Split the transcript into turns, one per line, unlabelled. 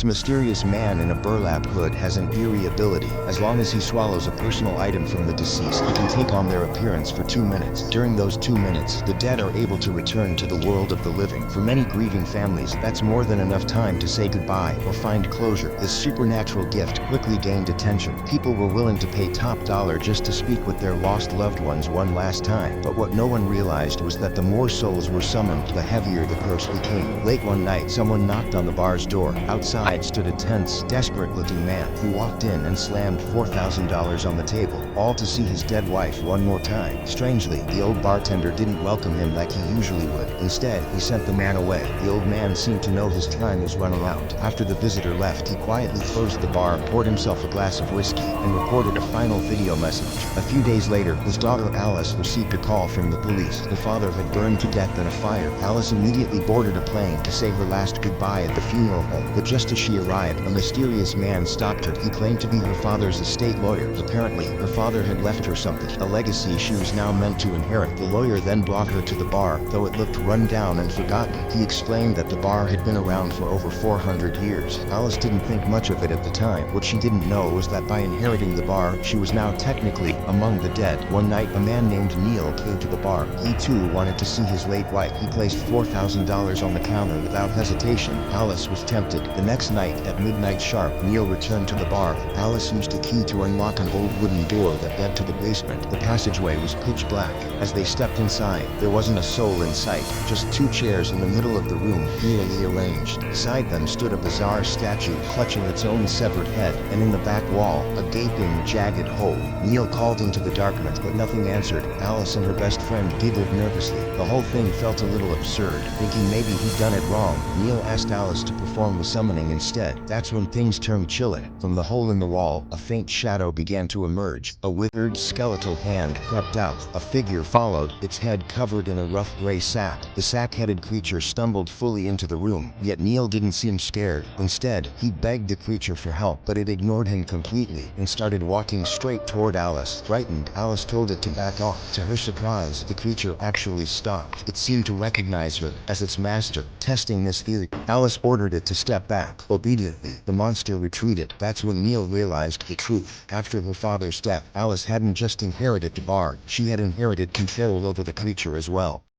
This mysterious man in a burlap hood has an eerie ability. As long as he swallows a personal item from the deceased, he can take on their appearance for 2 minutes. During those 2 minutes, the dead are able to return to the world of the living. For many grieving families, that's more than enough time to say goodbye or find closure. This supernatural gift quickly gained attention. People were willing to pay top dollar just to speak with their lost loved ones one last time. But what no one realized was that the more souls were summoned, the heavier the curse became. Late one night, someone knocked on the bar's door. Outside stood a tense, desperate-looking man. He walked in and slammed $4,000 on the table, all to see his dead wife one more time. Strangely, the old bartender didn't welcome him like he usually would. Instead, he sent the man away. The old man seemed to know his time was running out. After the visitor left, he quietly closed the bar, poured himself a glass of whiskey, and recorded a final video message. A few days later, his daughter Alice received a call from the police. The father had burned to death in a fire. Alice immediately boarded a plane to say her last goodbye at the funeral home. But just as she arrived, a mysterious man stopped her. He claimed to be her father's estate lawyer. Apparently, her father had left her something, a legacy she was now meant to inherit. The lawyer then brought her to the bar, though it looked run down and forgotten. He explained that the bar had been around for over 400 years. Alice didn't think much of it at the time. What she didn't know was that by inheriting the bar, she was now technically among the dead. One night, a man named Neil came to the bar. He too wanted to see his late wife. He placed $4,000 on the counter without hesitation. Alice was tempted. The next night, at midnight sharp, Neil returned to the bar. Alice used a key to unlock an old wooden door that led to the basement. The passageway was pitch black. As they stepped inside, there wasn't a soul in sight, just 2 chairs in the middle of the room, neatly arranged. Beside them stood a bizarre statue clutching its own severed head, and in the back wall, a gaping, jagged hole. Neil called into the darkness, but nothing answered. Alice and her best friend giggled nervously. The whole thing felt a little absurd. Thinking maybe he'd done it wrong, Neil asked Alice to perform the summoning instead. That's when things turned chilling. From the hole in the wall, a faint shadow began to emerge. A withered, skeletal hand crept out. A figure followed, its head covered in a rough gray sack. The sack-headed creature stumbled fully into the room, yet Neil didn't seem scared. Instead, he begged the creature for help, but it ignored him completely and started walking straight toward Alice. Frightened, Alice told it to back off. To her surprise, the creature actually stopped. It seemed to recognize her as its master. Testing this theory, Alice ordered it to step back. Obediently, the monster retreated. That's when Neil realized the truth. After her father's death, Alice hadn't just inherited the bar, she had inherited control over the creature as well.